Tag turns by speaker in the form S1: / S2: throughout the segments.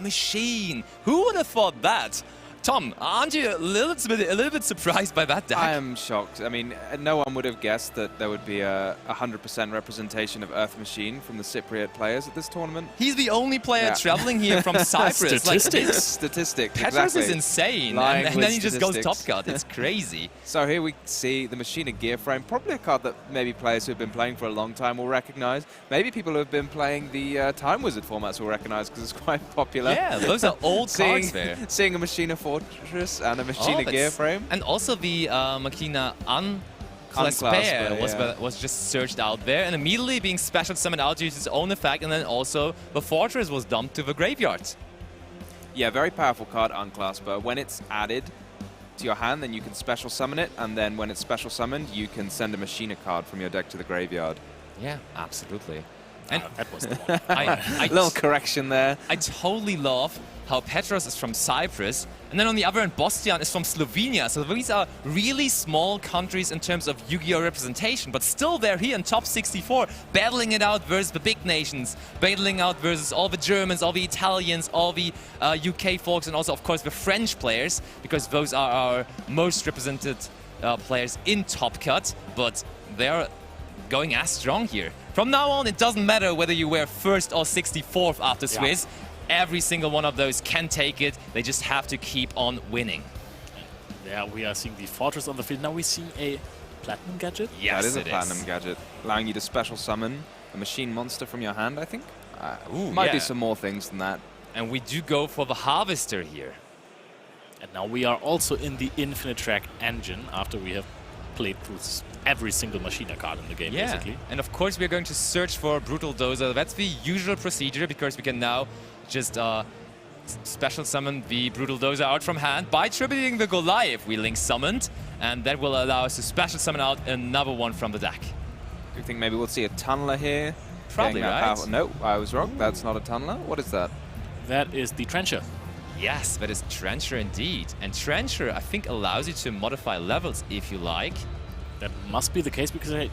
S1: Machine. Who would have thought that? Tom, aren't you a little bit surprised by that deck?
S2: I am shocked. I mean, no one would have guessed that there would be a 100% representation of Earth Machine from the Cypriot players at this tournament.
S1: He's the only player traveling here from Cyprus.
S2: Statistics.
S1: Petros
S2: exactly.
S1: is insane, and then he just goes top card. It's crazy.
S2: So here we see the Machine and Gear Frame, probably a card that maybe players who have been playing for a long time will recognize. Maybe people who have been playing the Time Wizard formats will recognize because it's quite popular.
S1: Yeah, those are old cards there.
S2: Seeing a Machina Fortress and a Machina Gear Frame.
S1: And also the Machina Unclaspere was just searched out there and immediately being special summoned out to use its own effect, and then also the Fortress was dumped to the graveyard.
S2: Yeah, very powerful card, Unclasper. When it's added to your hand, then you can special summon it, and then when it's special summoned, you can send a Machina card from your deck to the graveyard.
S1: Yeah, absolutely.
S3: And that was the one.
S2: Little correction there.
S1: I totally love how Petros is from Cyprus, and then on the other end, Bystial is from Slovenia. So these are really small countries in terms of Yu-Gi-Oh! Representation, but still they're here in top 64, battling it out versus the big nations, battling out versus all the Germans, all the Italians, all the UK folks, and also, of course, the French players, because those are our most represented players in Top Cut, but they're going as strong here. From now on, it doesn't matter whether you wear 1st or 64th after Swiss. Every single one of those can take it. They just have to keep on winning.
S3: Yeah, we are seeing the Fortress on the field. Now we see a Platinum gadget.
S1: Yes,
S2: that is a Platinum gadget, allowing you to special summon a machine monster from your hand, I think. Might do some more things than that.
S1: And we do go for the Harvester here.
S3: And now we are also in the Infinite Track engine after we have played through every single Machina card in the game, basically.
S1: And of course we're going to search for Brutal Dozer. That's the usual procedure, because we can now just special summon the Brutal Dozer out from hand by tributing the Goliath we link summoned, and that will allow us to special summon out another one from the deck.
S2: Do you think maybe we'll see a Tunneler here?
S1: Probably, right?
S2: No, I was wrong. That's not a Tunneler. What is that?
S3: That is the Trencher.
S1: Yes, that is Trencher indeed. And Trencher, I think, allows you to modify levels if you like.
S3: That must be the case, because I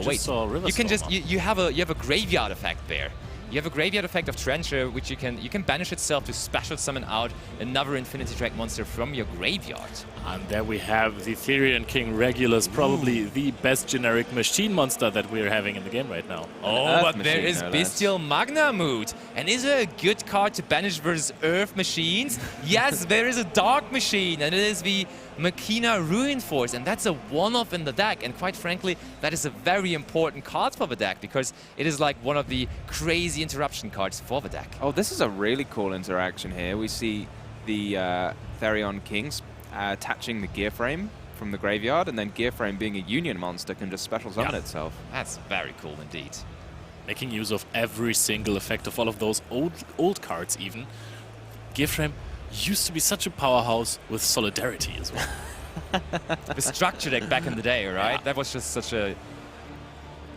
S1: wait.
S3: saw River
S1: you can
S3: Storm
S1: just you have a graveyard effect there. You have a graveyard effect of Trencher, which you can banish itself to special summon out another Infinity Track monster from your graveyard.
S3: And there we have the Therian King Regulus, probably the best generic machine monster that we're having in the game right now.
S1: Oh, but there is Bystial Magnamut. And is there a good card to banish versus Earth machines? Yes, there is a Dark Machine, and it is the Machina Ruin Force, and that's a one-off in the deck, and quite frankly, that is a very important card for the deck, because it is like one of the crazy interruption cards for the deck.
S2: Oh, this is a really cool interaction here. We see the Therian Kings attaching the Gear Frame from the graveyard, and then Gear Frame, being a Union monster, can just special summon itself.
S1: That's very cool indeed.
S3: Making use of every single effect of all of those old cards even. Gear Frame used to be such a powerhouse with Solidarity as well.
S1: The structure deck back in the day, right?
S3: Yeah.
S1: That was just such a...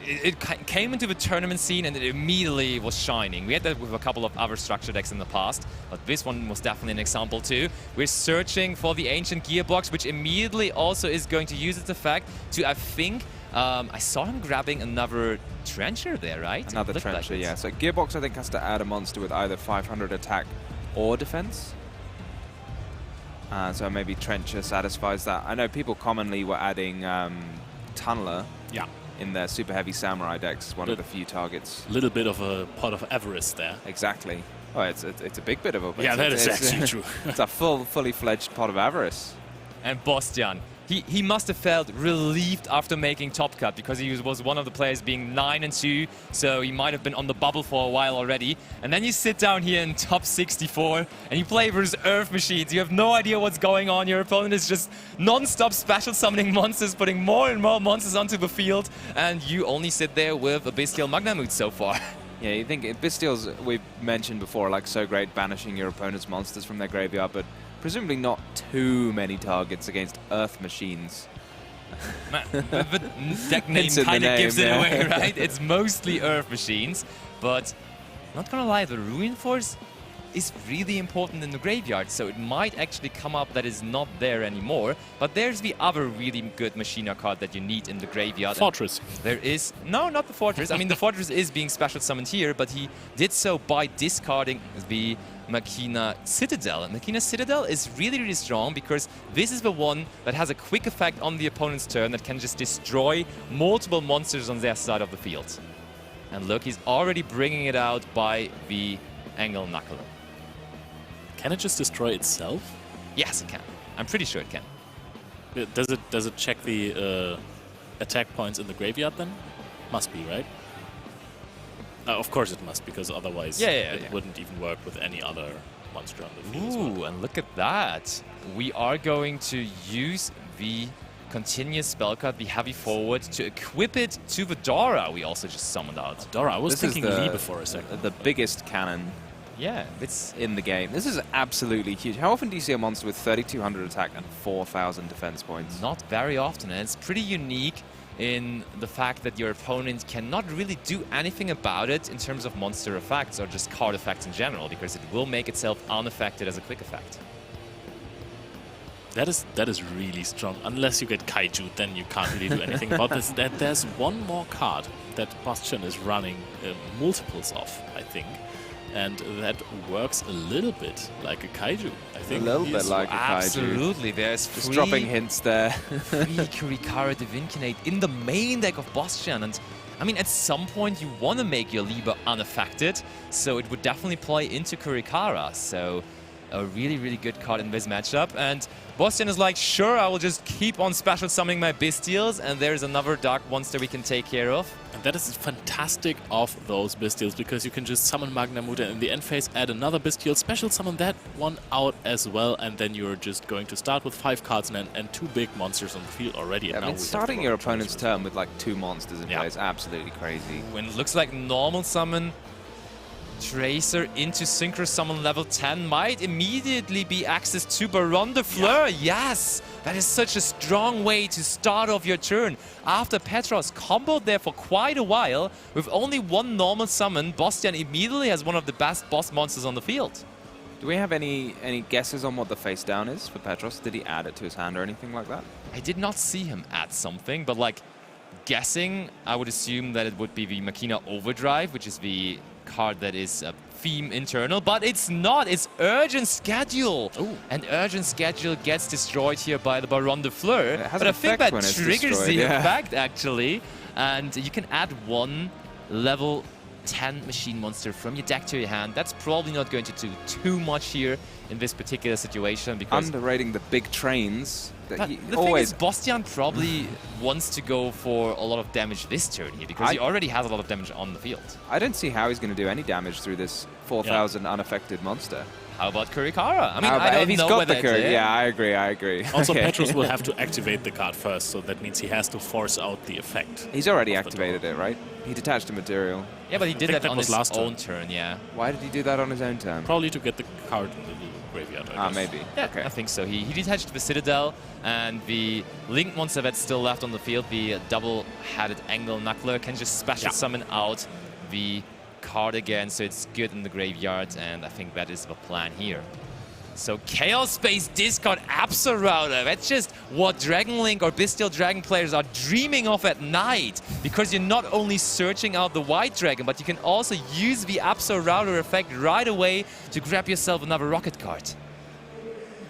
S1: It came into the tournament scene and it immediately was shining. We had that with a couple of other structure decks in the past, but this one was definitely an example too. We're searching for the Ancient Gearbox, which immediately also is going to use its effect to, I think, I saw him grabbing another Trencher there, right?
S2: Another Trencher, yeah. So Gearbox, I think, has to add a monster with either 500 attack or defense. So maybe Trencher satisfies that. I know people commonly were adding Tunneler in their super heavy Samurai decks, one of the few targets.
S3: A little bit of a pot of avarice there.
S2: Exactly. Oh, it's a big bit of a...
S3: Yeah, that is actually true.
S2: It's a fully fledged pot of avarice.
S1: And Bystial, he must have felt relieved after making Top Cut, because he was one of the players being 9-2, so he might have been on the bubble for a while already. And then you sit down here in top 64 and you play versus Earth Machines. You have no idea what's going on. Your opponent is just non-stop special summoning monsters, putting more and more monsters onto the field, and you only sit there with a Bystial Magnamut so far.
S2: Yeah, you think Bystials, we've mentioned before, like so great banishing your opponent's monsters from their graveyard, but presumably not too many targets against Earth Machines.
S1: The deck name kind of gives it away, right? It's mostly Earth Machines, but not gonna lie, the Ruin Force is really important in the graveyard, so it might actually come up that is not there anymore. But there's the other really good Machina card that you need in the graveyard.
S3: Fortress.
S1: There is... No, not the Fortress. I mean, the Fortress is being special summoned here, but he did so by discarding the Machina Citadel. And Machina Citadel is really, really strong because this is the one that has a quick effect on the opponent's turn that can just destroy multiple monsters on their side of the field. And look, he's already bringing it out by the Angle Knuckler.
S3: Can it just destroy itself?
S1: Yes, it can. I'm pretty sure it can.
S3: Does it check the attack points in the graveyard then? Must be, right? Of course it must, because otherwise it wouldn't even work with any other monster on the field as well.
S1: Ooh, and look at that. We are going to use the continuous spell card, the heavy forward, to equip it to the Dora we also just summoned out.
S3: Dora, I was
S2: This is
S3: thinking Liebe for a second.
S2: The biggest cannon
S1: Yeah, it's...
S2: in the game. This is absolutely huge. How often do you see a monster with 3,200 attack and 4,000 defense points?
S1: Not very often, and it's pretty unique in the fact that your opponent cannot really do anything about it in terms of monster effects or just card effects in general, because it will make itself unaffected as a quick effect.
S3: That is really strong. Unless you get Kaiju, then you can't really do anything about this. There's one more card that Bystial is running multiples of, I think. And that works a little bit like a Kaiju, I think.
S2: A little bit like a Kaiju.
S1: Absolutely, there's
S2: Just dropping hints there.
S1: free Kurikara Divincinate in the main deck of Bystial, and I mean, at some point you want to make your Liebe unaffected, so it would definitely play into Kurikara. So a really, really good card in this matchup, and Bystial is like, sure, I will just keep on special summoning my Bystials, and there's another dark monster we can take care of.
S3: And that is fantastic of those Bystials, because you can just summon Magnamuta and in the end phase, add another Bystial, special summon that one out as well, and then you're just going to start with 5 cards and 2 big monsters on the field already.
S2: Yeah,
S3: and
S2: I mean,
S3: now
S2: starting your opponent's turn with like 2 monsters in play is absolutely crazy.
S1: When it looks like normal summon, Tracer into Synchro Summon level 10 might immediately be access to Baron de Fleur. Yes! That is such a strong way to start off your turn. After Petros comboed there for quite a while, with only 1 normal summon, Bystial immediately has one of the best boss monsters on the field.
S2: Do we have any guesses on what the face down is for Petros? Did he add it to his hand or anything like that?
S1: I did not see him add something, but like, guessing, I would assume that it would be the Machina Overdrive, which is the card that is a theme internal, but it's not. It's Urgent Schedule.
S3: Ooh.
S1: And Urgent Schedule gets destroyed here by the Baron de Fleur. But I think that triggers the effect, actually. And you can add 1 level 10 machine monster from your deck to your hand. That's probably not going to do too much here in this particular situation, because
S2: underrating the big trains.
S1: But the thing is, Bystial probably wants to go for a lot of damage this turn here, because he already has a lot of damage on the field.
S2: I don't see how he's going to do any damage through this 4,000 unaffected monster.
S1: How about Kurikara? I mean, I don't know whether it's there.
S2: Yeah, I agree.
S3: Also, Petros will have to activate the card first, so that means he has to force out the effect.
S2: He's already activated it, right? He detached a material.
S1: Yeah, but he did that on his
S3: last
S1: own turn, yeah.
S2: Why did he do that on his own turn?
S3: Probably to get the card in the graveyard, I guess.
S2: Maybe.
S1: Yeah,
S2: okay.
S1: I think so. He detached the Citadel, and the Link monster that's still left on the field, the double-headed Angle Knuckler, can just special summon out the card again, so it's good in the graveyard, and I think that is the plan here. So Chaos Space discard Absolrouter. That's just what Dragon Link or Bystial Dragon players are dreaming of at night, because you're not only searching out the White Dragon, but you can also use the Absolrouter effect right away to grab yourself another rocket card.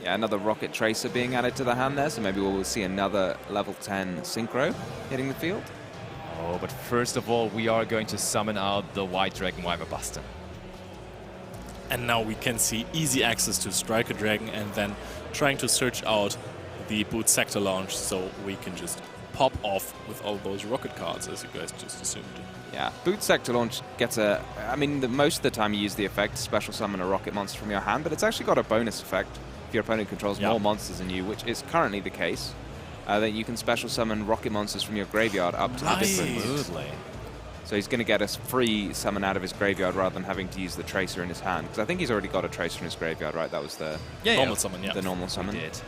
S2: Yeah, another Rocket Tracer being added to the hand there, so maybe we'll see another level 10 Synchro hitting the field.
S1: Oh, but first of all, we are going to summon out the White Dragon Wyver Buster.
S3: And now we can see easy access to Striker Dragon, and then trying to search out the Boot Sector launch, so we can just pop off with all those rocket cards, as you guys just assumed.
S2: Yeah, Boot Sector launch gets a... I mean, most of the time you use the effect to special summon a rocket monster from your hand, but it's actually got a bonus effect if your opponent controls more monsters than you, which is currently the case. That you can special summon rocket monsters from your graveyard up to the different...
S1: Absolutely.
S2: So he's going to get a free summon out of his graveyard rather than having to use the Tracer in his hand. Because I think he's already got a Tracer in his graveyard, right? That was the
S3: normal summon, yeah.
S2: The normal summon.
S1: He did.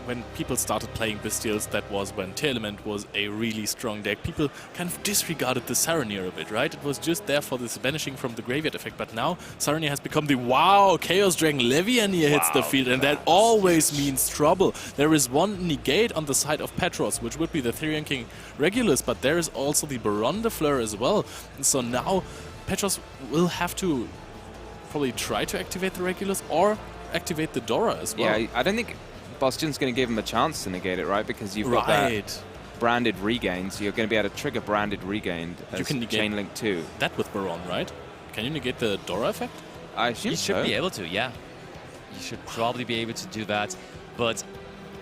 S3: when people started playing Bystials, that was when Telement was a really strong deck. People kind of disregarded the Saronir a bit, right? It was just there for this banishing from the graveyard effect, but now Saronir has become the wow, Chaos Dragon Levianir hits the field, and that always means trouble. There is one negate on the side of Petros, which would be the Therian King Regulus, but there is also the Baron de Fleur as well. And so now Petros will have to probably try to activate the Regulus or activate the Dora as well.
S2: Yeah, I don't think Bastion's going to give him a chance to negate it, right? Because you've got that branded regain, so you're going to be able to trigger branded regain as
S3: you can negate
S2: Chain Link 2.
S3: That with Baron, right? Can you negate the Dora effect?
S2: I assume
S1: You should be able to, yeah. You should probably be able to do that. But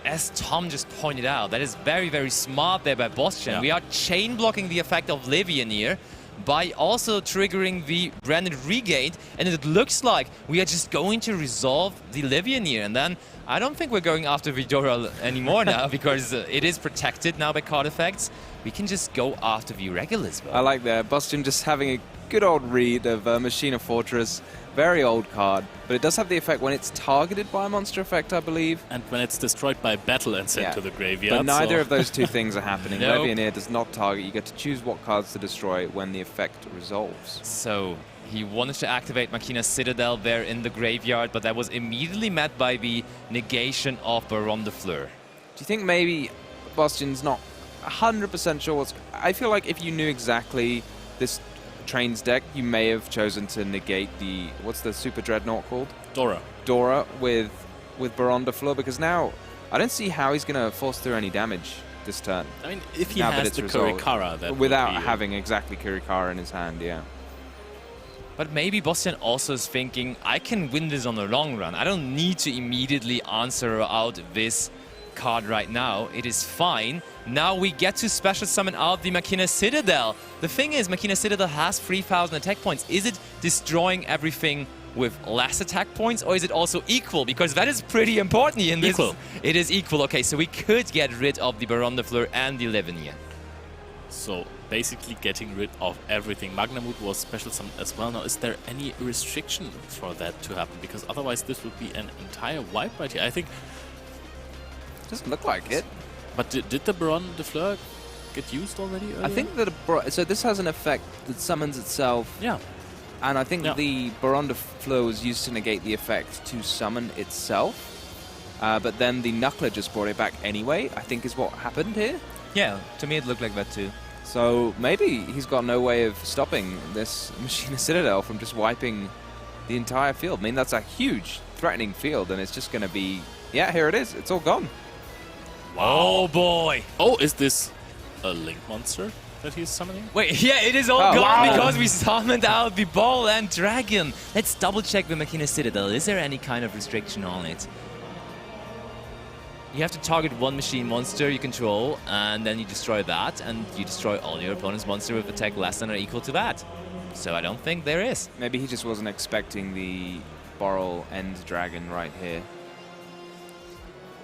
S1: as Tom just pointed out, that is very, very smart there by Bastian.
S3: Yeah.
S1: We are chain blocking the effect of Levianir by also triggering the branded regain, and it looks like we are just going to resolve the Levianir, and then I don't think we're going after Vidora anymore now because it is protected now by card effects. We can just go after the Regulus.
S2: I like that. Bastion just having a good old read of Machina Fortress. Very old card, but it does have the effect when it's targeted by a monster effect, I believe.
S3: And when it's destroyed by battle and sent to the graveyard.
S2: But neither of those two things are happening.
S1: Nope.
S2: Levianir does not target. You get to choose what cards to destroy when the effect resolves.
S1: So he wanted to activate Machina Citadel there in the graveyard, but that was immediately met by the negation of Baron de Fleur.
S2: Do you think maybe Bastion's not 100% sure what's... I feel like if you knew exactly this Trains deck, you may have chosen to negate the... What's the Super Dreadnought called?
S3: Dora.
S2: Dora with Baron de Fleur, because now I don't see how he's going to force through any damage this turn.
S3: I mean, if he
S2: now
S3: has
S2: that it's
S3: the
S2: resolved.
S3: Kurikara, that
S2: without
S3: would be
S2: having exactly Kurikara in his hand, yeah.
S1: But maybe Bastian also is thinking, I can win this on the long run. I don't need to immediately answer out this card right now. It is fine. Now we get to special summon out the Machina Citadel. The thing is, Machina Citadel has 3,000 attack points. Is it destroying everything with less attack points, or is it also equal? Because that is pretty important in this.
S3: Equal.
S1: It is equal. Okay, so we could get rid of the Baron de Fleur and the Levianir.
S3: So basically getting rid of everything. Magnamut was special summon as well. Now, is there any restriction for that to happen? Because otherwise this would be an entire wipe right here. I think...
S2: Doesn't look like it.
S3: But did the Baron de Fleur get used already earlier?
S2: I think that so this has an effect that summons itself.
S3: Yeah.
S2: And I think the Baron de Fleur was used to negate the effect to summon itself. But then the Knuckler just brought it back anyway, I think is what happened here.
S1: Yeah, to me it looked like that too.
S2: So maybe he's got no way of stopping this Machina Citadel from just wiping the entire field. I mean, that's a huge threatening field, and it's just going to be... Yeah, here it is. It's all gone.
S1: Oh boy!
S3: Oh, is this a Link monster that he's summoning?
S1: Wait, yeah, it is all gone because we summoned out the Ball and Dragon. Let's double check the Machina Citadel. Is there any kind of restriction on it? You have to target one machine monster you control, and then you destroy that, and you destroy all your opponent's monster with attack less than or equal to that. So I don't think there is.
S2: Maybe he just wasn't expecting the Boral End Dragon right here.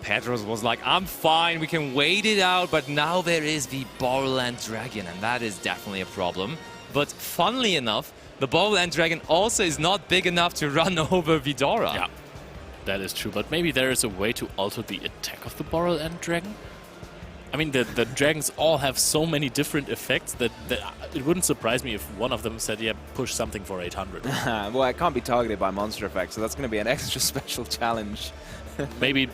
S1: Petros was like, I'm fine, we can wait it out, but now there is the Borderland Dragon, and that is definitely a problem. But funnily enough, the Borderland Dragon also is not big enough to run over Vidora.
S3: Yeah, that is true, but maybe there is a way to alter the attack of the Borderland Dragon? I mean, the dragons all have so many different effects that it wouldn't surprise me if one of them said, yeah, push something for 800.
S2: Well, it can't be targeted by monster effects, so that's going to be an extra special challenge.
S3: Maybe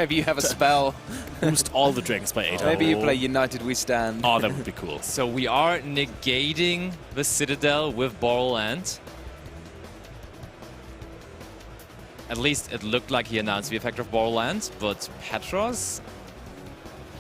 S2: you have a spell.
S3: Boost all the dragons by 800.
S2: Maybe you play United We Stand.
S3: Oh, that would be cool.
S1: So we are negating the Citadel with Borderland. At least it looked like he announced the effect of Borderland, but Petros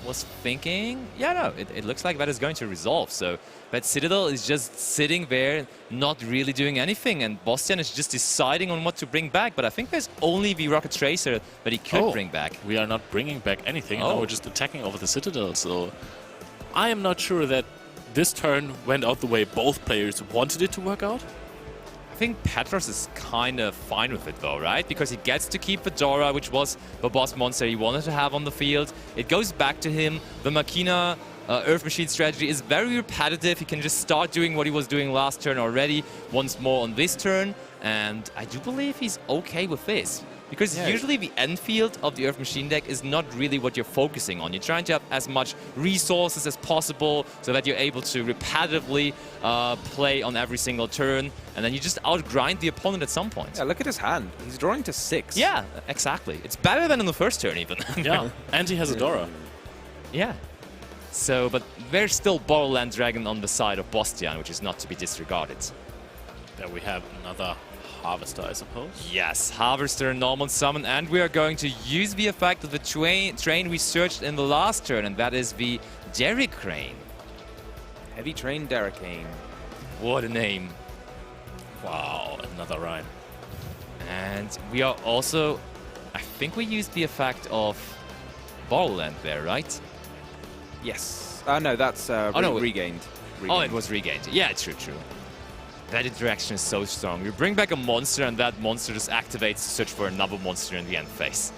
S1: was thinking, yeah, no, it looks like that is going to resolve. So that Citadel is just sitting there, not really doing anything, and Bastian is just deciding on what to bring back. But I think there's only the Rocket Tracer that he could bring back.
S3: We are not bringing back anything, and now we're just attacking over the Citadel. So I am not sure that this turn went out the way both players wanted it to work out.
S1: I think Petros is kind of fine with it though, right? Because he gets to keep Fedora, which was the boss monster he wanted to have on the field. It goes back to him. The Machina Earth Machine strategy is very repetitive. He can just start doing what he was doing last turn already, once more on this turn. And I do believe he's okay with this. Because
S2: Yeah.
S1: usually the end field of the Earth Machine deck is not really what you're focusing on. You're trying to have as much resources as possible so that you're able to repetitively play on every single turn, and then you just outgrind the opponent at some point.
S2: Yeah, look at his hand. He's drawing to 6.
S1: Yeah, exactly. It's better than in the first turn even.
S3: Yeah, and he has a Dora.
S1: Yeah. So, but there's still Borderland Dragon on the side of Bystial, which is not to be disregarded.
S3: There we have another Harvester, I suppose.
S1: Yes, Harvester, normal summon, and we are going to use the effect of the train we searched in the last turn, and that is the Derrick Crane.
S2: Heavy Train Derricane.
S1: What a name.
S3: Wow, another rhyme.
S1: And we are also, I think we used the effect of Borderland there, right?
S2: Yes. No, that's
S1: no,
S2: regained.
S1: Oh, it was regained. Yeah, true. That interaction is so strong. You bring back a monster, and that monster just activates to search for another monster in the end phase.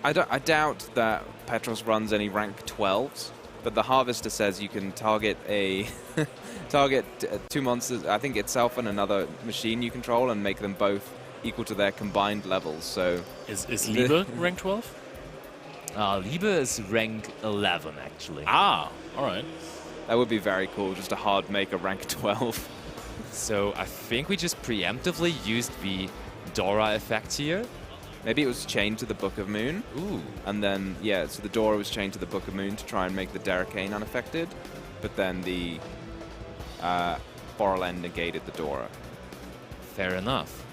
S2: I doubt that Petros runs any rank 12s, but the Harvester says you can target target 2 monsters, I think itself and another machine you control, and make them both equal to their combined levels. So
S3: Is Liebe rank 12?
S1: Liebe is rank 11, actually.
S3: Ah, all right.
S2: that would be very cool, just a hard make a rank 12.
S1: So I think we just preemptively used the Dora effect here.
S2: Maybe it was chained to the Book of Moon.
S1: Ooh.
S2: And then, yeah, so the Dora was chained to the Book of Moon to try and make the Derricane unaffected. But then the Borderland negated the Dora.
S1: Fair enough.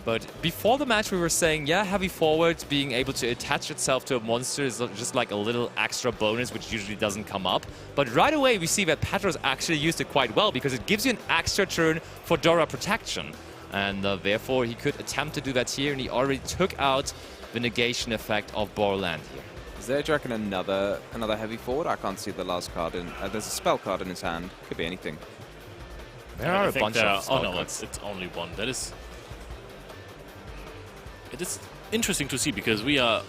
S1: But before the match, we were saying, yeah, heavy forward, being able to attach itself to a monster is just like a little extra bonus, which usually doesn't come up. But right away, we see that Petros actually used it quite well, because it gives you an extra turn for Dora protection. And therefore, he could attempt to do that here, and he already took out the negation effect of Borderland here.
S2: Is there, do you reckon, another heavy forward? I can't see the last card. There's a spell card in his hand. Could be anything.
S1: There are a bunch of
S3: Oh
S1: spell
S3: no,
S1: cards.
S3: it's only one. It is interesting to see, because we are,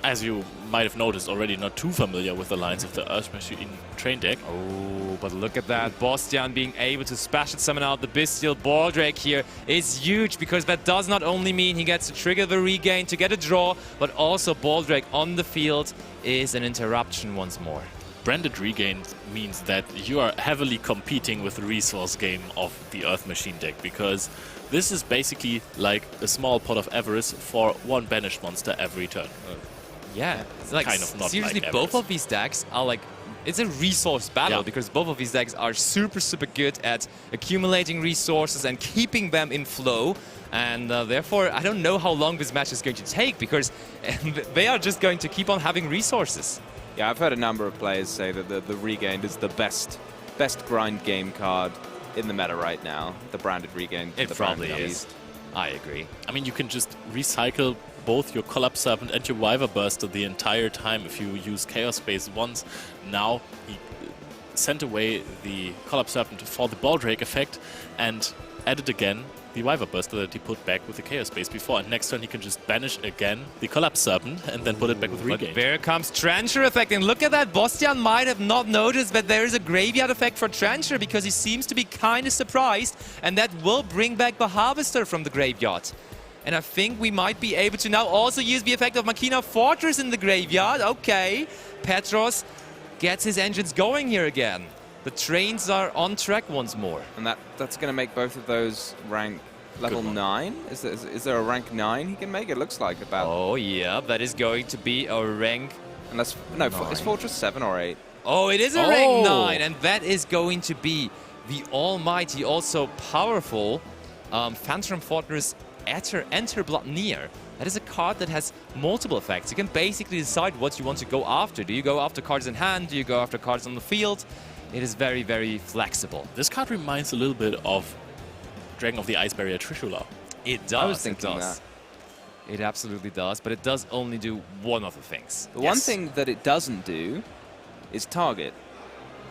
S3: as you might have noticed, already not too familiar with the lines of the Earth Machine train deck.
S1: Oh, but look at that. Bystial being able to special summon out the Bystial Baldrake here is huge, because that does not only mean he gets to trigger the regain to get a draw, but also Baldrake on the field is an interruption once more.
S3: Branded regain means that you are heavily competing with the resource game of the Earth Machine deck, because this is basically like a small pot of avarice for one banished monster every turn.
S1: Yeah, it's like
S3: kind of not
S1: seriously,
S3: like
S1: both
S3: avarice.
S1: of these decks are like, it's a resource battle,
S3: Yeah.
S1: because both of these decks are super good at accumulating resources and keeping them in flow. And therefore, I don't know how long this match is going to take, because they are just going to keep on having resources.
S2: Yeah, I've heard a number of players say that the Regained is the best grind game card in the meta right now. The branded Regained.
S1: It
S2: the
S1: probably
S2: branded
S1: is.
S2: Beast.
S1: I agree.
S3: I mean, you can just recycle both your Collapse Serpent and your Wyver Burster the entire time if you use Chaos Space once. Now he sent away the Collapse Serpent for the Baldrake effect and added again the Wyver Burster that he put back with the Chaos Space before. And next turn he can just banish again the Collapse Serpent and then put it back with
S1: But
S3: Regain.
S1: there comes Trencher effect, and look at that. Bystial might have not noticed that there is a graveyard effect for Trencher, because he seems to be kind of surprised, and that will bring back the Harvester from the graveyard. And I think we might be able to now also use the effect of Machina Fortress in the graveyard. Okay, Petros gets his engines going here again. The trains are on track once more.
S2: And that's going to make both of those rank level 9. Is there a rank 9 he can make? It looks like about.
S1: Oh yeah, that is going to be a rank.
S2: Unless no, is Fortress 7 or 8?
S1: Oh, it is a rank 9, and that is going to be the almighty, also powerful Phantom Fortress Enter Blood Near. That is a card that has multiple effects. You can basically decide what you want to go after. Do you go after cards in hand? Do you go after cards on the field? It is very flexible.
S3: This card reminds a little bit of Dragon of the Ice Barrier Trishula.
S1: It does.
S2: I was thinking that.
S1: It absolutely does, but it does only do one of the things.
S2: The one thing that it doesn't do is target.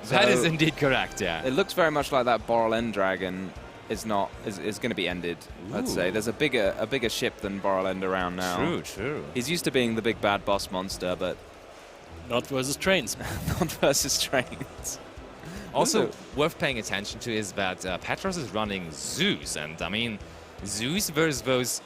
S1: That is
S2: So
S1: indeed correct, yeah.
S2: It looks very much like that Borderland Dragon is going to be ended. I'd say there's a bigger ship than Borderland around now.
S1: True.
S2: He's used to being the big bad boss monster, but
S3: Not versus trains.
S2: not versus trains.
S1: Also, worth paying attention to is that Petros is running Zeus, and I mean, Zeus versus those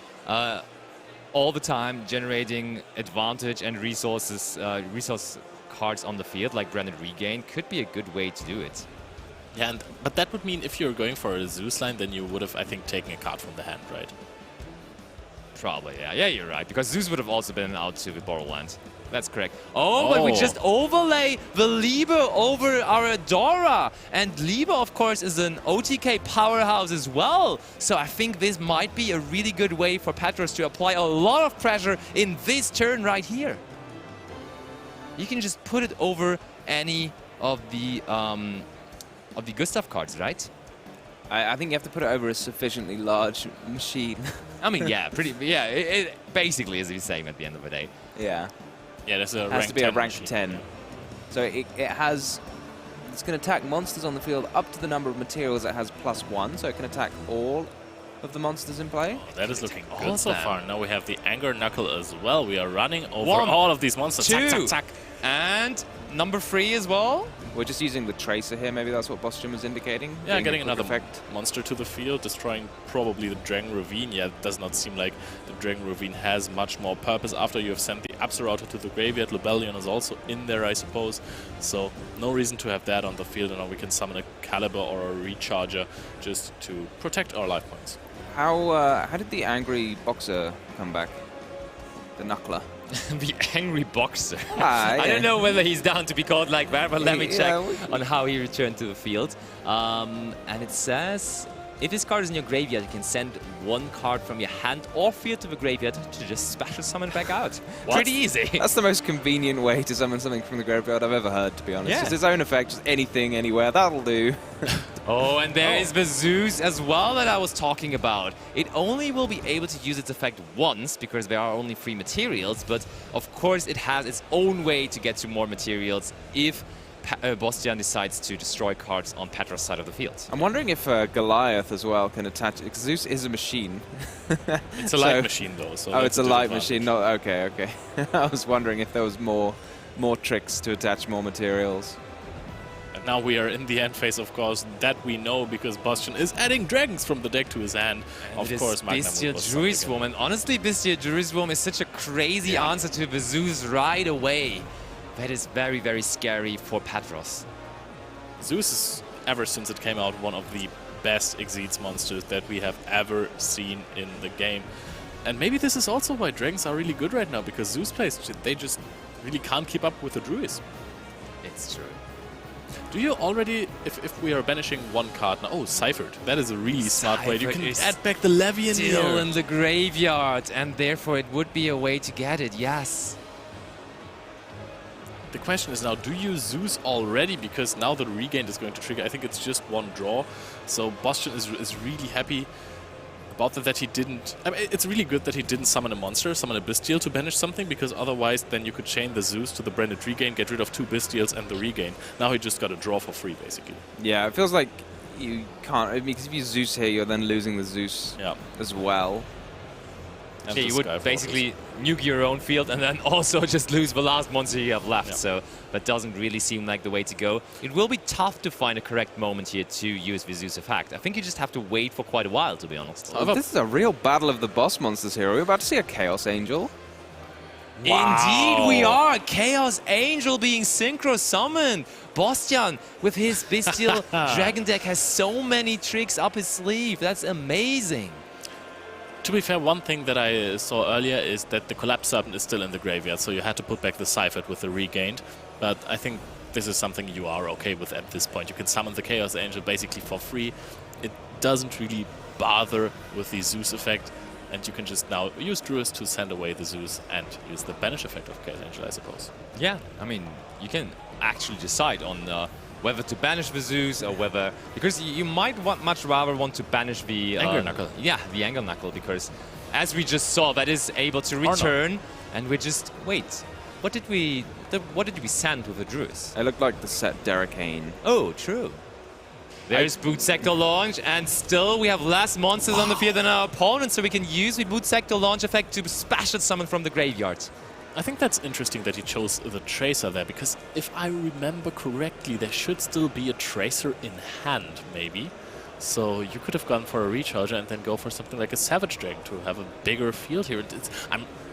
S1: all the time generating advantage and resources, resource cards on the field, like Branded Regain, could be a good way to do it.
S3: Yeah, but that would mean if you're going for a Zeus line, then you would have, I think, taken a card from the hand, right?
S1: Probably, yeah. Yeah, you're right. Because Zeus would have also been out to the Borderland. That's correct. Oh, but we just overlay the Liebe over our Adora. And Liebe, of course, is an OTK powerhouse as well. So I think this might be a really good way for Petros to apply a lot of pressure in this turn right here. You can just put it over any of the Gustav cards, right?
S2: I think you have to put it over a sufficiently large machine.
S1: I mean, yeah, it basically is the same at the end of the day.
S2: Yeah.
S3: Yeah, there's a
S2: It
S3: rank
S2: has to be
S3: 10
S2: a rank
S3: machine.
S2: 10.
S3: Yeah.
S2: So it's going to attack monsters on the field up to the number of materials it has +1, so it can attack all of the monsters in play.
S3: Oh, that is looking
S1: all
S3: good
S1: of
S3: so
S1: them.
S3: far. Now we have the Anger Knuckle as well. We are running over
S1: One,
S3: all of these monsters. Tack,
S1: two,
S3: tack, tack.
S1: and number 3 as well.
S2: We're just using the Tracer here, maybe that's what Bystial was indicating.
S3: Yeah,
S2: Being
S3: getting
S2: a quick
S3: another
S2: effect.
S3: monster to the field, destroying probably the Dragon Ravine. Yeah, it does not seem like the Dragon Ravine has much more purpose after you have sent the Absolrouter to the graveyard. Lobellion is also in there, I suppose. So no reason to have that on the field, and now we can summon a Caliber or a Recharger just to protect our life points.
S2: How did the Angry Boxer come back? The Knuckler.
S1: The Angry Boxer.
S2: Yeah.
S1: I don't know whether he's down to be called like that, but let me check
S2: Yeah,
S1: on how he returned to the field. And it says, if this card is in your graveyard, you can send one card from your hand or field to the graveyard to just special summon back out. Pretty easy.
S2: That's the most convenient way to summon something from the graveyard I've ever heard, to be honest.
S1: Yeah.
S2: Just its own effect, just anything, anywhere, that'll do.
S1: Oh, and there is the Zeus as well that I was talking about. It only will be able to use its effect once, because there are only 3 materials, but of course it has its own way to get to more materials if Bystial decides to destroy cards on Petros' side of the field.
S2: I'm wondering if Goliath as well can attach it, because Zeus is a machine.
S3: It's a light machine though. So
S2: Oh,
S3: that's
S2: it's a light
S3: disadvantage.
S2: machine. No, okay. I was wondering if there was more tricks to attach more materials.
S3: And now we are in the end phase, of course, that we know because Bystial is adding dragons from the deck to his hand.
S1: And
S3: Of course, Magnum
S1: Bystial
S3: was
S1: Druid
S3: something
S1: Swarm, and honestly, Bystial Druid Swarm is such a crazy answer to the Zeus right away. That is very, very scary for Petros.
S3: Zeus is, ever since it came out, one of the best Exceeds monsters that we have ever seen in the game. And maybe this is also why dragons are really good right now, because Zeus plays, they just really can't keep up with the druids.
S1: It's true.
S3: Do you already, if we are banishing one card now, oh, Ciphered, that is a really smart way. You
S1: Ciphered
S3: can
S1: is
S3: add back the Levian
S1: Still
S3: here.
S1: in the graveyard, and therefore it would be a way to get it, yes.
S3: The question is now, do you Zeus already? Because now the Regain is going to trigger. I think it's just one draw. So Bystial is really happy about that he didn't... I mean, it's really good that he didn't summon a monster, summon a Bystial to banish something, because otherwise then you could chain the Zeus to the Branded Regain, get rid of 2 Bystials and the Regain. Now he just got a draw for free, basically.
S2: Yeah, it feels like you can't... I mean, because if you Zeus here, you're then losing the Zeus as well.
S3: And
S1: Yeah,
S3: the
S1: you would
S3: Sky
S1: basically nuke your own field and then also just lose the last monster you have left.
S3: Yeah.
S1: So that doesn't really seem like the way to go. It will be tough to find a correct moment here to use the Zeus effect. I think you just have to wait for quite a while, to be honest.
S2: Oh, this is a real battle of the boss monsters here. Are we about to see a Chaos Angel?
S1: Indeed, we are! Chaos Angel being synchro summoned! Bystial, with his Bystial Dragon deck, has so many tricks up his sleeve. That's amazing.
S3: To be fair, one thing that I saw earlier is that the Collapse Serpent is still in the graveyard, so you had to put back the Ciphered with the Regained. But I think this is something you are okay with at this point. You can summon the Chaos Angel basically for free. It doesn't really bother with the Zeus effect, and you can just now use Druids to send away the Zeus and use the banish effect of Chaos Angel, I suppose.
S1: Yeah, I mean, you can actually decide on whether to banish the Zeus or whether... Because you might much rather want to banish the...
S3: Anger Knuckle.
S1: Yeah, the Anger Knuckle, because as we just saw, that is able to return, and we just... Wait, what did we send with the Druids?
S2: It looked like the set Derricane.
S1: Oh, true. There's Boot Sector Launch, and still we have less monsters on the field than our opponent, so we can use the Boot Sector Launch effect to special summon from the graveyard.
S3: I think that's interesting that he chose the Tracer there, because if I remember correctly, there should still be a Tracer in hand, maybe. So you could have gone for a Recharger and then go for something like a Savage Dragon to have a bigger field here.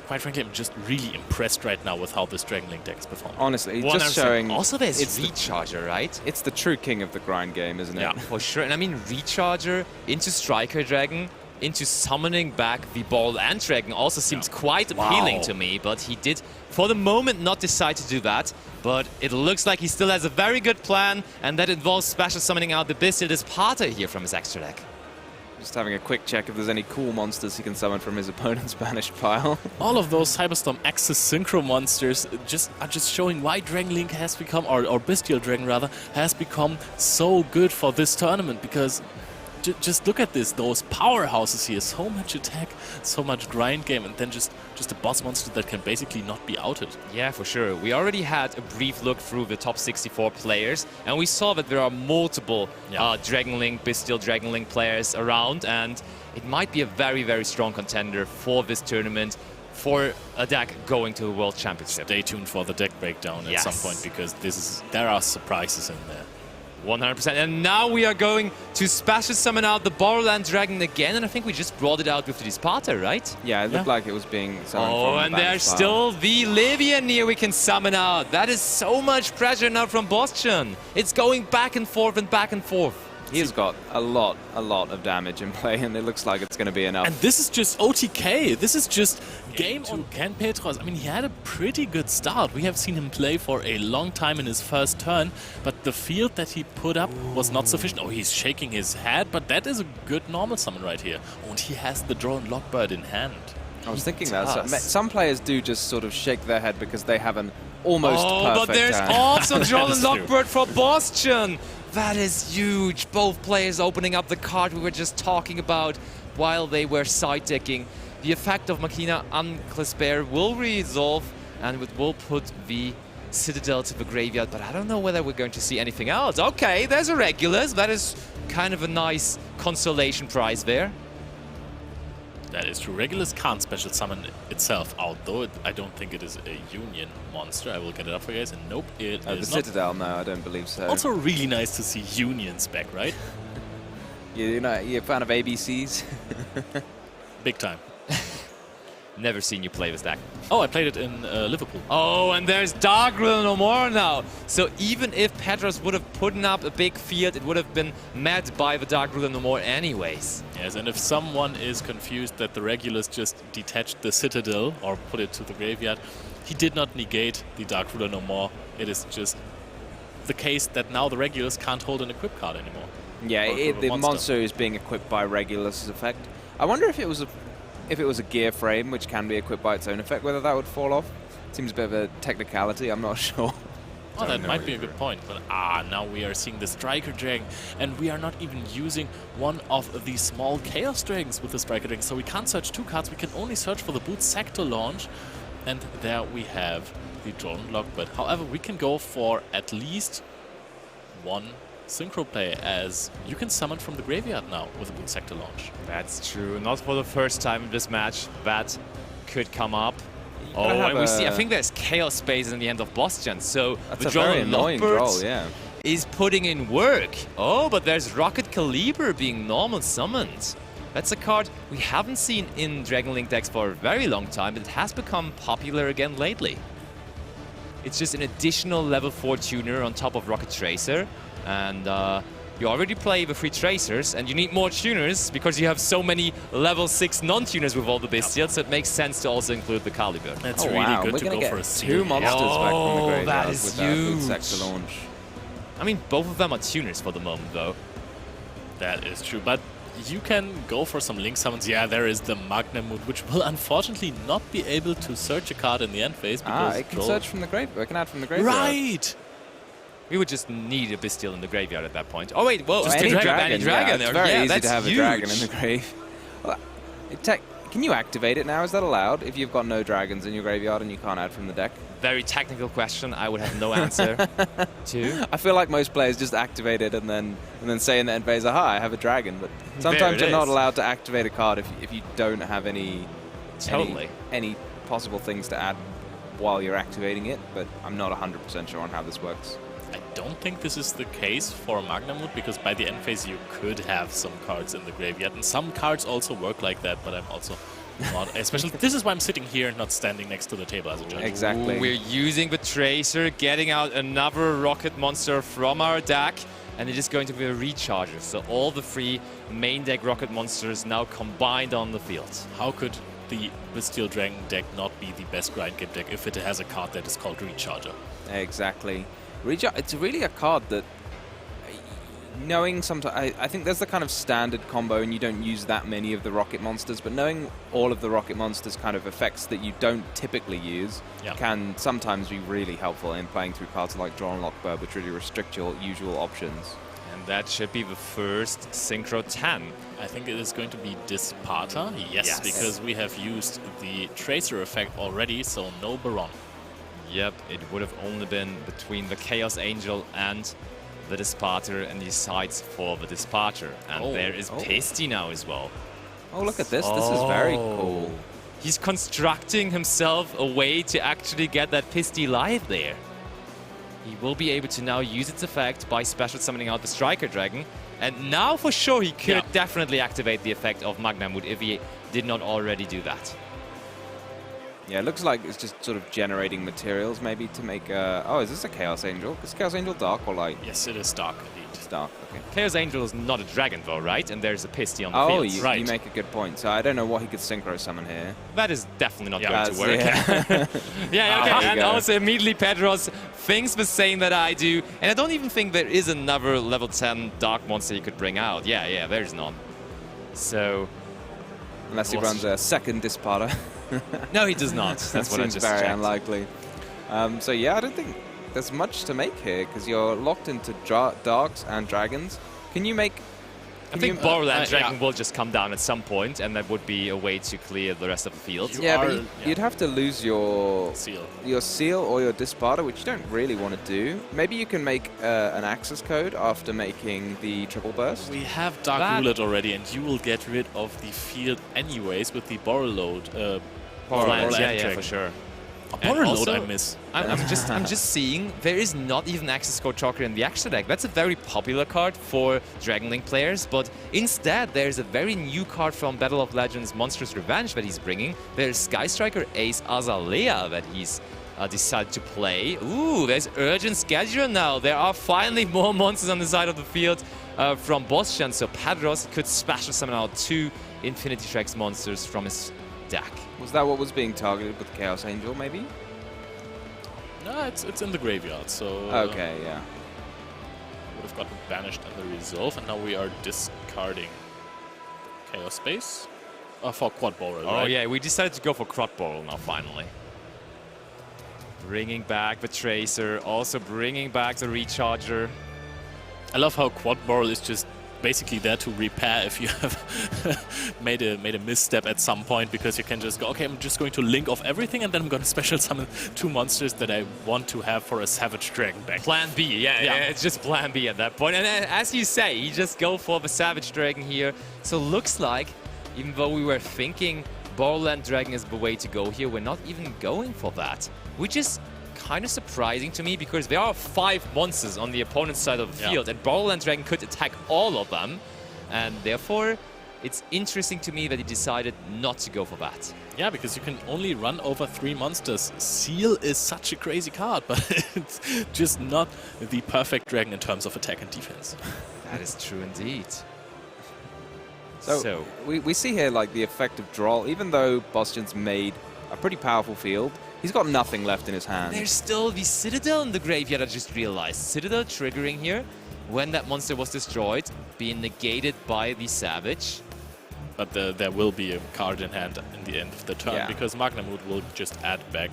S3: Quite frankly, I'm just really impressed right now with how this Dragon Link deck is performing.
S2: Honestly, it's just showing...
S1: Also, there's Recharger, right?
S2: It's the true king of the grind game, isn't it?
S1: Yeah, for sure. And I mean, Recharger into Striker Dragon, into summoning back the Ball and Dragon also seems quite appealing to me, but he did, for the moment, not decide to do that. But it looks like he still has a very good plan, and that involves special summoning out the Bystial Disparter here from his extra deck.
S2: Just having a quick check if there's any cool monsters he can summon from his opponent's banished pile.
S3: All of those Cyberstorm Axis Synchro monsters are just showing why Dragon Link has become, or Bystial Dragon rather, has become so good for this tournament, because just look at this, those powerhouses here, so much attack, so much grind game, and then just a boss monster that can basically not be outed.
S1: Yeah, for sure. We already had a brief look through the top 64 players, and we saw that there are multiple Dragon Link, Bystial Dragon Link players around, and it might be a very, very strong contender for this tournament, for a deck going to the World Championship.
S3: Stay tuned for the deck breakdown at some point, because there are surprises in there.
S1: 100%. And now we are going to special summon out the Borderland Dragon again, and I think we just brought it out with the Disparter, right?
S2: Yeah, it looked like it was being summoned from
S1: Oh, and there's still the Livianeer we can summon out. That is so much pressure now from Bystial. It's going back and forth and back and forth.
S2: He's got a lot of damage in play, and it looks like it's going to be enough.
S3: And this is just OTK. This is just game on Ken Petros. I mean, he had a pretty good start. We have seen him play for a long time in his first turn, but the field that he put up was not sufficient. Oh, he's shaking his head, but that is a good normal summon right here. Oh, and he has the Drone Lockbird in hand.
S2: I was thinking that. Some players do just sort of shake their head because they have an almost perfect
S1: but there's
S2: turn.
S1: also Drone Lockbird for Bystial. That is huge. Both players opening up the card we were just talking about while they were side decking. The effect of Machina Unclisper will resolve, and it will put the Citadel to the graveyard, but I don't know whether we're going to see anything else. Okay, there's a Regulus. That is kind of a nice consolation prize there.
S3: That is true. Regulus can't special summon itself out, though I don't think it is a Union monster. I will get it up for you guys, and nope, it is
S2: the
S3: not.
S2: Citadel, no, I don't believe so.
S3: Also really nice to see Unions back, right?
S2: You're a fan of ABCs?
S3: Big time.
S1: Never seen you play this deck.
S3: Oh, I played it in Liverpool.
S1: Oh, and there's Dark Ruler no more now. So even if Petros would have put up a big field, it would have been met by the Dark Ruler no more anyways.
S3: Yes, and if someone is confused that the Regulus just detached the Citadel or put it to the graveyard, he did not negate the Dark Ruler no more. It is just the case that now the Regulus can't hold an equip card anymore.
S2: Yeah, the monster is being equipped by Regulus' effect. I wonder if it was a gear frame, which can be equipped by its own effect, whether that would fall off. Seems a bit of a technicality, I'm not sure.
S3: Oh, that might be a good point. But now we are seeing the Striker Dragon, and we are not even using one of the small Chaos Dragons with the Striker Dragon, so we can't search 2 cards, we can only search for the Boot Sector launch, and there we have the Drone Lockbird. However, we can go for at least one Synchro play, as you can summon from the graveyard now with a Boot Sector launch.
S1: That's true. Not for the first time in this match. That could come up. Oh, and we see, I think there's Chaos Space in the end of Bystial, so
S2: that's
S1: the
S2: a very annoying draw, yeah.
S1: Is putting in work. Oh, but there's Rocket Caliber being normal summoned. That's a card we haven't seen in Dragon Link decks for a very long time, but it has become popular again lately. It's just an additional level 4 tuner on top of Rocket Tracer, and you already play the 3 Tracers, and you need more tuners because you have so many level 6 non-tuners with all the Bystials, so it makes sense to also include the Caliber.
S3: That's really good to go for a
S2: 2 monsters back from the graveyard
S1: that is
S2: with
S1: huge.
S2: that Boot Sector launch.
S1: I mean, both of them are tuners for the moment, though.
S3: That is true, but you can go for some Link summons. Yeah, there is the Magnamut, which will unfortunately not be able to search a card in the end phase. Because
S2: it can search from the graveyard. It can add from the graveyard.
S3: Right!
S1: We would just need a Bystial in the graveyard at that point. Oh wait, whoa!
S2: Just
S1: any
S2: dragon.
S1: dragon
S2: It's
S1: there.
S2: very easy to have
S1: huge.
S2: a dragon in the grave. Well, can you activate it now? Is that allowed if you've got no dragons in your graveyard and you can't add from the deck?
S1: Very technical question. I would have no answer to.
S2: I feel like most players just activate it and then say in the end phase, "Aha, I have a dragon." But sometimes you're not allowed to activate a card if you don't have any possible things to add while you're activating it. But I'm not 100% sure on how this works.
S3: don't think this is the case for Magnamut, because by the end phase you could have some cards in the graveyard, and some cards also work like that, but I'm also not, especially, this is why I'm sitting here and not standing next to the table as a judge.
S2: Exactly.
S1: Ooh, we're using the Tracer, getting out another rocket monster from our deck, and it is going to be a recharger. So all the 3 main deck rocket monsters now combined on the field.
S3: How could the Bystial Dragon deck not be the best grind game deck if it has a card that is called Recharger?
S2: Exactly. It's really a card that, knowing sometimes, I think there's the kind of standard combo and you don't use that many of the rocket monsters, but knowing all of the rocket monsters kind of effects that you don't typically use can sometimes be really helpful in playing through cards like Draw and Lock Bird, which really restrict your usual options.
S1: And that should be the first Synchro 10.
S3: I think it is going to be Disparter, yes, because we have used the Tracer effect already, so no Baron.
S1: Yep, it would have only been between the Chaos Angel and the Disparter, and he decides for the Disparter. And there is Pasty now as well.
S2: Oh, look at this. This is very cool.
S1: He's constructing himself a way to actually get that Pasty live there. He will be able to now use its effect by special summoning out the Striker Dragon. And now for sure he could definitely activate the effect of Magnamut if he did not already do that.
S2: Yeah, it looks like it's just sort of generating materials maybe to make a... Oh, is this a Chaos Angel? Is Chaos Angel dark or light?
S3: Yes, it is dark indeed.
S2: It's dark, okay.
S1: Chaos Angel is not a dragon though, right? And there's a Pasty on the field.
S2: Oh, you make a good point. So I don't know what he could synchro summon here.
S1: That is definitely not going to work.
S2: Yeah,
S1: okay. And also immediately Pedros thinks the same that I do. And I don't even think there is another level 10 dark monster he could bring out. Yeah, there's none. So...
S2: Unless he runs a second Disparter.
S1: No, he does not. That's what I just
S2: very
S1: checked.
S2: unlikely. So yeah, I don't think there's much to make here because you're locked into darks and dragons. Can you make...
S1: I think Borderland Dragon will just come down at some point, and that would be a way to clear the rest of the field.
S2: But you'd have to lose your
S3: seal
S2: or your Disparter, which you don't really want to do. Maybe you can make an access code after making the triple burst.
S3: We have Dark Roulette already, and you will get rid of the field anyways with the Borderload.
S1: Yeah, for sure.
S3: Borderload I miss.
S1: I'm just seeing there is not even access code Chalker in the extra deck. That's a very popular card for Dragon Link players, but instead there's a very new card from Battle of Legends Monstrous Revenge that he's bringing. There's Sky Striker Ace Azalea that he's decided to play. Ooh, there's Urgent Scheduler now. There are finally more monsters on the side of the field from Bystial, so Pedros could special summon out 2 Infinity Tracks monsters from his deck.
S2: Was that what was being targeted with Chaos Angel, maybe?
S3: No, it's in the graveyard, so...
S2: Okay, yeah.
S3: Would have gotten banished in the resolve, and now we are discarding Chaos Space for Quad Boral, right?
S1: Oh yeah, we decided to go for Quad Boral now, finally. Bringing back the Tracer, also bringing back the Recharger.
S3: I love how Quad Boral is just basically there to repair if you have made a misstep at some point, because you can just go, okay, I'm just going to link off everything and then I'm going to special summon 2 monsters that I want to have for a Savage Dragon deck.
S1: Plan B, yeah, it's just Plan B at that point. And as you say, you just go for the Savage Dragon here. So looks like, even though we were thinking Borderland Dragon is the way to go here, we're not even going for that, which is kind of surprising to me, because there are 5 monsters on the opponent's side of the field, and Borderland Dragon could attack all of them, and therefore it's interesting to me that he decided not to go for that.
S3: Yeah, because you can only run over 3 monsters. Seal is such a crazy card, but it's just not the perfect dragon in terms of attack and defense.
S1: That is true indeed.
S2: So we see here like the effect of draw. Even though Bystial's made a pretty powerful field, he's got nothing left in his hand.
S1: There's still the Citadel in the graveyard, I just realized. Citadel triggering here when that monster was destroyed, being negated by the Savage.
S3: But there will be a card in hand in the end of the turn, because Magnamut will just add back.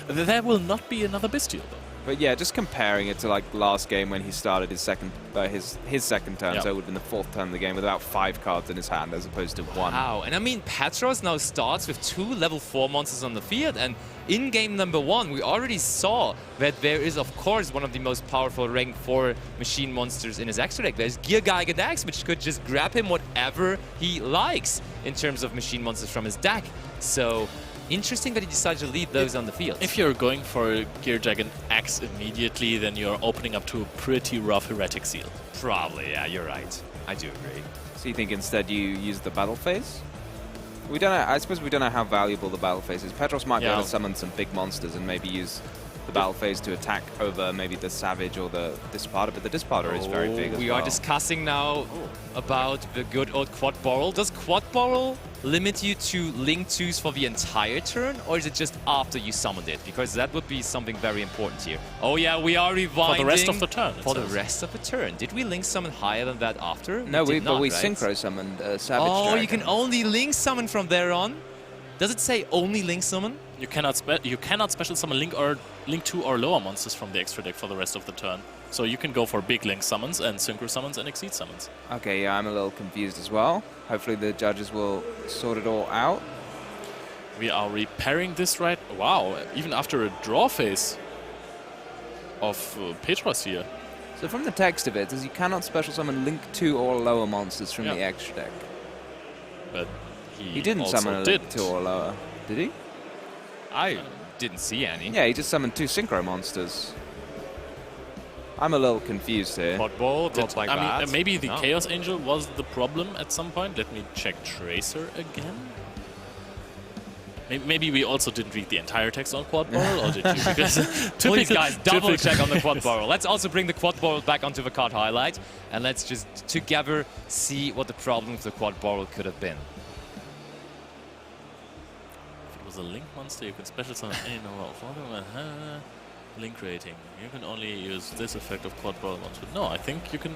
S3: There will not be another Bystial, though.
S2: But yeah, just comparing it to like last game when he started his second turn, so it would have been the 4th turn of the game with about 5 cards in his hand as opposed to 1.
S1: Wow, and I mean, Petros now starts with 2 level 4 monsters on the field, and in game number 1, we already saw that there is, of course, one of the most powerful rank 4 machine monsters in his extra deck. There's YuGiOhCardEU, which could just grab him whatever he likes in terms of machine monsters from his deck. So Interesting that he decided to leave those on the field.
S3: If you're going for Gear Dragon X immediately, then you're opening up to a pretty rough Heretic Seal.
S1: Probably, yeah, you're right. I do agree.
S2: So you think instead you use the battle phase? We don't know, I suppose we don't know how valuable the battle phase is. Petros might be able to summon some big monsters and maybe use the battle phase to attack over maybe the Savage or the Disparter, but the Disparter is very big as
S1: We
S2: well.
S1: are discussing now about the good old Quad Barrel. Does Quad Barrel limit you to Link 2s for the entire turn, or is it just after you summoned it? Because that would be something very important here. Oh yeah, we are reviving.
S3: For the rest of the turn.
S1: For the rest of the turn. Did we Link summon higher than that after?
S2: No,
S1: we did not,
S2: but we
S1: right?
S2: synchro summoned Savage
S1: Oh,
S2: Dragon.
S1: you can only Link summon from there on? Does it say only Link summon?
S3: You cannot special summon Link 2 or lower monsters from the extra deck for the rest of the turn. So you can go for big Link summons and synchro summons and exceed summons.
S2: Okay, yeah, I'm a little confused as well. Hopefully the judges will sort it all out.
S3: We are repairing this right. Wow, even after a draw phase of Petros here.
S2: So from the text of it, says you cannot special summon Link 2 or lower monsters from the extra deck.
S3: But
S2: he didn't summon a Link 2 or lower, did he?
S1: I didn't see any.
S2: Yeah, he just summoned 2 synchro monsters. I'm a little confused here.
S1: Quad Ball, dropped like that.
S3: I mean, maybe the Chaos Angel was the problem at some point. Let me check Tracer again. Maybe we also didn't read the entire text on Quad Barrel, or did you? Because
S1: please, guys, double check on the Quad Barrel. Let's also bring the Quad Barrel back onto the card highlight, and let's just together see what the problem with the Quad Barrel could have been.
S3: If it was a Link monster, you can special summon any number of them. Link rating. You can only use this effect of Quad Barrel once. But no, I think you can.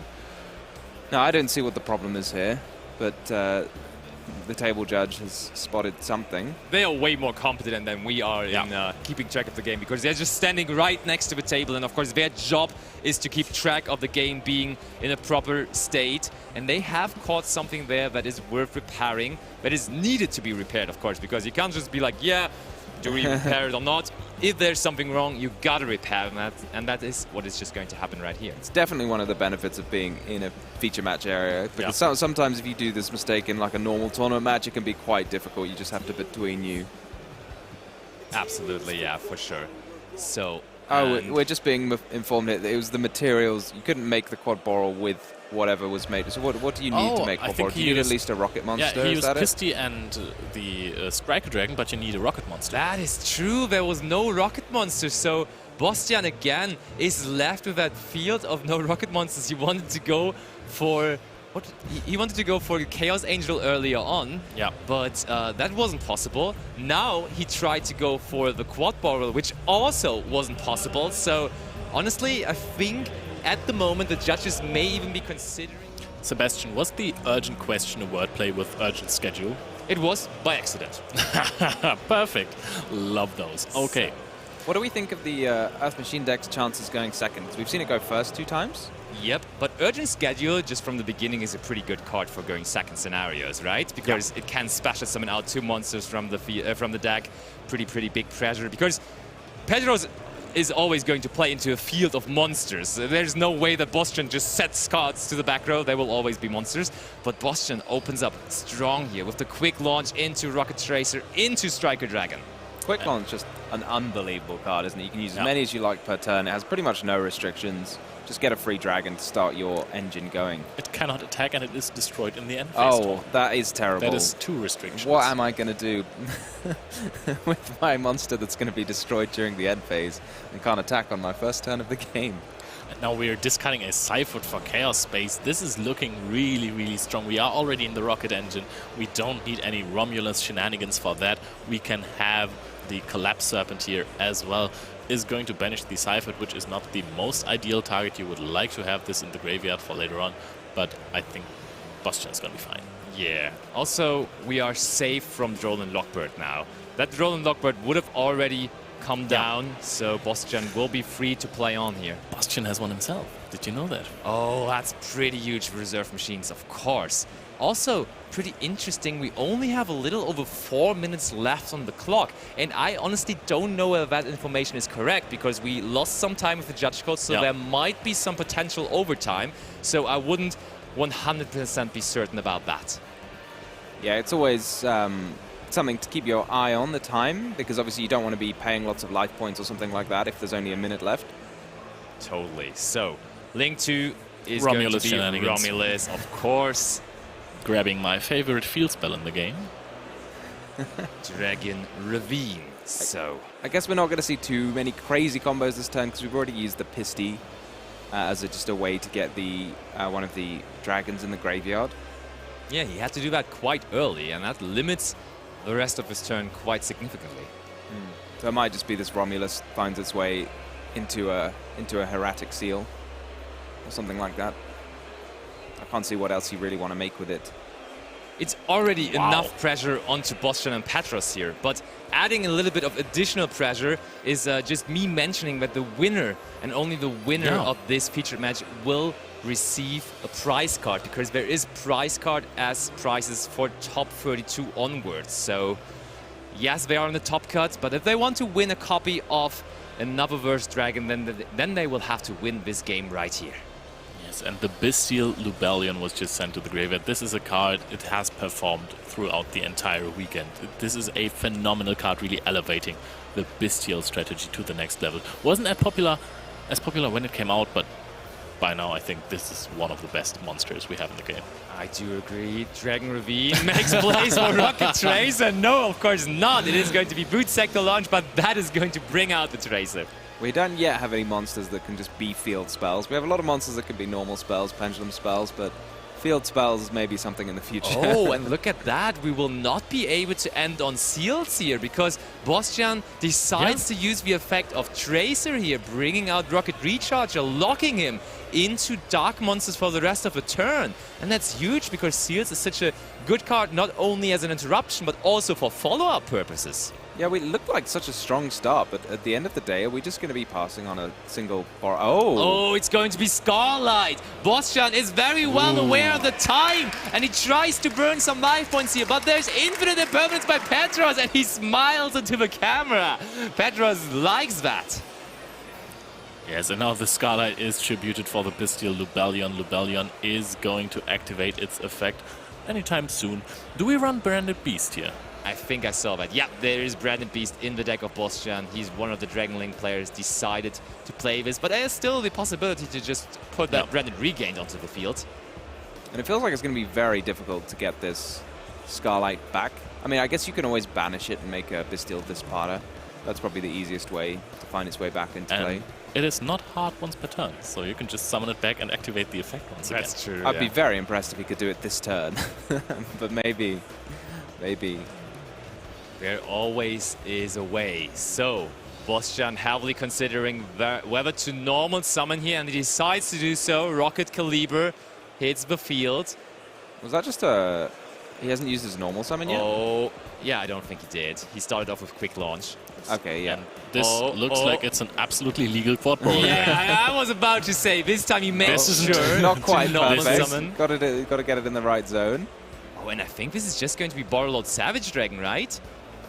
S2: No, I don't see what the problem is here, but the table judge has spotted something.
S1: They are way more competent than we are in keeping track of the game, because they're just standing right next to the table, and of course their job is to keep track of the game being in a proper state, and they have caught something there that is worth repairing, that is needed to be repaired, of course, because you can't just be like, yeah, do we repair it or not? If there's something wrong, you gotta repair that, and that is what is just going to happen right here.
S2: It's definitely one of the benefits of being in a feature match area, because sometimes if you do this mistake in like a normal tournament match, it can be quite difficult. You just have to between you.
S1: Absolutely, yeah, for sure. So.
S2: We're just being informed that it was the materials. You couldn't make the Quad Barrel with whatever was made. So what do you need to make Quad Barrel? Do you need at least a rocket monster?
S3: Yeah, he used Pisty and the Striker Dragon, but you need a rocket monster.
S1: That is true. There was no rocket monster, so Bystial again is left with that field of no rocket monsters. He wanted to go for he wanted to go for Chaos Angel earlier on, but that wasn't possible. Now he tried to go for the Quad Barrel, which also wasn't possible. So honestly, I think at the moment the judges may even be considering.
S3: Sebastian, was the urgent question a wordplay with urgent schedule?
S1: It was by accident.
S3: Perfect. Love those. Okay.
S2: What do we think of the Earth Machine deck's chances going second? We've seen it go first 2 times.
S1: Yep, but Urgent Schedule, just from the beginning, is a pretty good card for going second scenarios, right? Because it can special summon out 2 monsters from the deck. Pretty big pressure, because Petros is always going to play into a field of monsters. There's no way that Bystial just sets cards to the back row. They will always be monsters. But Bystial opens up strong here with the quick launch into Rocket Tracer, into Striker Dragon.
S2: Quick launch is just an unbelievable card, isn't it? You can use as many as you like per turn. It has pretty much no restrictions. Just get a free dragon to start your engine going.
S3: It cannot attack, and it is destroyed in the end phase.
S2: Oh, that is terrible.
S3: That is 2 restrictions.
S2: What am I going to do with my monster that's going to be destroyed during the end phase and can't attack on my first turn of the game?
S3: And now we are discarding a Cypher for Chaos Space. This is looking really strong. We are already in the rocket engine. We don't need any Romulus shenanigans for that. We can have the Collapse Serpent here as well. Is going to banish the Cypher, which is not the most ideal target. You would like to have this in the graveyard for later on, but I think Bystial is going to be fine.
S1: Yeah. Also, we are safe from Droll and Lockbird now. That Droll and Lockbird would have already come down, so Bystial will be free to play on here.
S3: Bystial has one himself. Did you know that?
S1: Oh, that's pretty huge for reserve machines, of course. Also, pretty interesting, we only have a little over 4 minutes left on the clock, and I honestly don't know whether that information is correct, because we lost some time with the judge code, so there might be some potential overtime, so I wouldn't 100% be certain about that.
S2: Yeah, it's always something to keep your eye on, the time, because obviously you don't want to be paying lots of life points or something like that if there's only a minute left.
S1: Totally. So, Link 2 is
S3: Romulus
S1: going to be Romulus, of course.
S3: Grabbing my favorite field spell in the game.
S1: Dragon Ravine. So,
S2: I guess we're not going to see too many crazy combos this turn because we've already used the Pisty as just a way to get the one of the dragons in the graveyard.
S1: yeah, he had to do that quite early, and that limits the rest of his turn quite significantly.
S2: So it might just be this Romulus finds its way into a Hieratic Seal or something like that. I can't see what else you really want to make with it.
S1: It's already enough pressure onto Bystial and Petros here, but adding a little bit of additional pressure is just me mentioning that the winner, and only the winner of this featured match, will receive a prize card, because there is prize card as prizes for top 32 onwards. So yes, they are in the top cut, but if they want to win a copy of another Verse Dragon, then they will have to win this game right here.
S3: And the Bystial Lubellion was just sent to the graveyard. This is a card, it has performed throughout the entire weekend. This is a phenomenal card, really elevating the Bystial strategy to the next level. Wasn't as popular when it came out, but by now I think this is one of the best monsters we have in the game.
S1: I do agree. Dragon Ravine makes place for Rocket Tracer. No, of course not. It is going to be Boot Sector launch, but that is going to bring out the Tracer.
S2: We don't yet have any monsters that can just be field spells. We have a lot of monsters that can be normal spells, pendulum spells, but field spells may be something in the future.
S1: Oh, and look at that. We will not be able to end on seals here, because Bystial decides to use the effect of Tracer here, bringing out Rocket Recharger, locking him into Dark Monsters for the rest of the turn. And that's huge, because Seals is such a good card, not only as an interruption, but also for follow-up purposes.
S2: Yeah, we look like such a strong start, but at the end of the day, are we just going to be passing on a single bar?
S1: Oh, it's going to be Scarlight. Bystial is very well aware of the time, and he tries to burn some life points here, but there's infinite impermanence by Petros, and he smiles into the camera. Petros likes that.
S3: Yes, and now the Scarlight is tributed for the Bystial Lubellion. Lubellion is going to activate its effect anytime soon. Do we run Branded Beast here?
S1: I think I saw that. Yeah, there is Branded Beast in the deck of Bystial. He's one of the Dragon Link players decided to play this, but there's still the possibility to just put that Branded Regained onto the field.
S2: And it feels like it's going to be very difficult to get this Scarlight back. I mean, I guess you can always banish it and make a Bystial Disparter. That's probably the easiest way to find its way back into play.
S3: It is not hard once per turn, so you can just summon it back and activate the effect once again.
S1: That's true.
S2: I'd be very impressed if he could do it this turn, but maybe.
S1: There always is a way. So, Bystial heavily considering whether to normal summon here, and he decides to do so. Rocket Caliber hits the field.
S2: Was that just a... He hasn't used his normal summon yet?
S1: Oh, yeah, I don't think he did. He started off with Quick Launch.
S2: Okay, yeah.
S3: And this looks like it's an absolutely legal quad ball.
S1: Yeah, I was about to say, this time he made sure
S2: Not quite
S1: to normal
S2: perfect.
S1: summon.
S2: Got to get it in the right zone.
S1: Oh, and I think this is just going to be Borrelord Savage Dragon, right?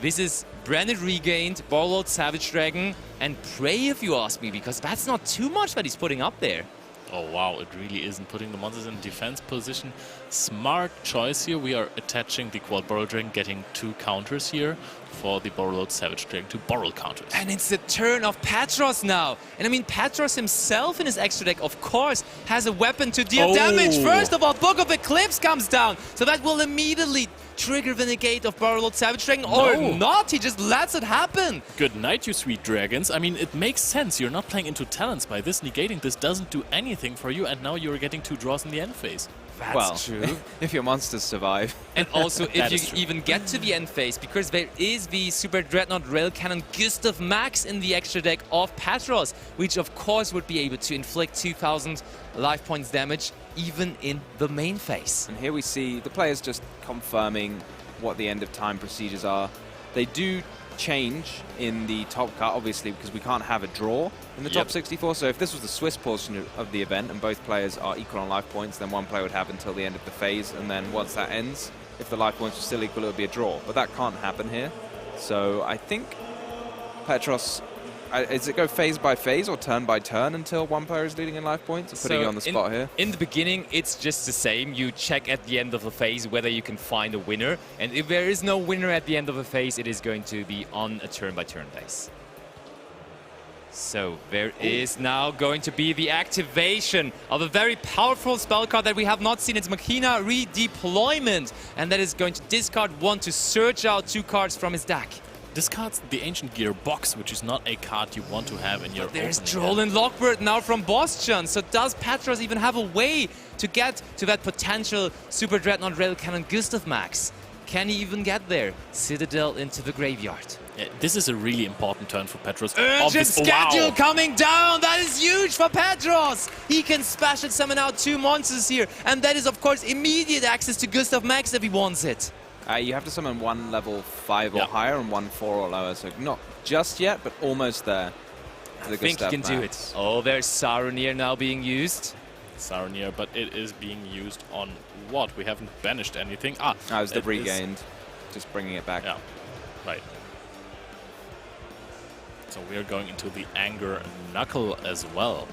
S1: This is Branded Regained, Borrelord Savage Dragon, and Prey, if you ask me, because that's not too much that he's putting up there.
S3: Oh wow, it really isn't putting the monsters in defense position. Smart choice here. We are attaching the Quad Borrel Dragon, getting 2 counters here for the Borrelord Savage Dragon, 2 Borrel counters.
S1: And it's the turn of Petros now. And I mean, Petros himself in his extra deck, of course, has a weapon to deal damage. First of all, Book of Eclipse comes down, so that will immediately trigger the negate of Borrelord Savage Dragon, or not. He just lets it happen.
S3: Good night, you sweet dragons. I mean, it makes sense. You're not playing into talents. By this negating, this doesn't do anything for you, and now you're getting 2 draws in the end phase.
S1: That's true.
S2: If your monsters survive.
S1: And also, if you even get to the end phase, because there is the Super Dreadnought Rail Cannon Gustav Max in the extra deck of Petros, which of course would be able to inflict 2,000 life points damage even in the main phase.
S2: And here we see the players just confirming what the end of time procedures are. They do change in the top cut, obviously, because we can't have a draw in the top 64. So if this was the Swiss portion of the event and both players are equal on life points, then one player would have until the end of the phase, and then once that ends, if the life points are still equal, it would be a draw. But that can't happen here. So I think Petros Does it go phase by phase or turn by turn until one player is leading in life points? I'm putting you on the spot here.
S1: In the beginning, it's just the same. You check at the end of the phase whether you can find a winner. And if there is no winner at the end of a phase, it is going to be on a turn-by-turn base. So there is now going to be the activation of a very powerful spell card that we have not seen. It's Machina Redeployment. And that is going to discard 1 to search out 2 cards from his deck.
S3: Discards the Ancient Gearbox, which is not a card you want to have in your
S1: There's
S3: opening
S1: Droll
S3: hand.
S1: and Lockbird now from Bystial. So does Petros even have a way to get to that potential Super Dreadnought Rail Cannon Gustav Max? Can he even get there? Citadel into the graveyard.
S3: Yeah, this is a really important turn for Petros.
S1: Urgent schedule
S3: Wow.
S1: coming down. That is huge for Petros. He can special summon out 2 monsters here. And that is, of course, immediate access to Gustav Max if he wants it.
S2: You have to summon 1 level 5 or higher and 1 4 or lower, so not just yet, but almost there.
S1: I think he can do it. Oh, there's Saronir now being used.
S3: Saronir, but it is being used on what? We haven't banished anything.
S2: That was the
S3: it
S2: regained, just bringing it back.
S3: Yeah, right. So we're going into the Anger Knuckle as well.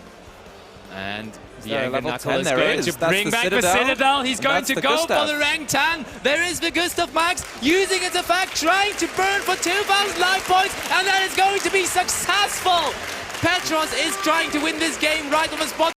S1: And the
S2: there a
S1: Anger
S2: level
S1: Knuckle
S2: 10?
S1: is
S2: There
S1: going
S2: is.
S1: to
S2: That's
S1: bring
S2: the
S1: back
S2: Citadel.
S1: the Citadel. He's
S2: And
S1: going
S2: that's
S1: to
S2: the
S1: go
S2: Gustav.
S1: for the rank 10. There is the Gustav Max using its effect, trying to burn for 2,000 life points, and that is going to be successful. Petros is trying to win this game right on the spot.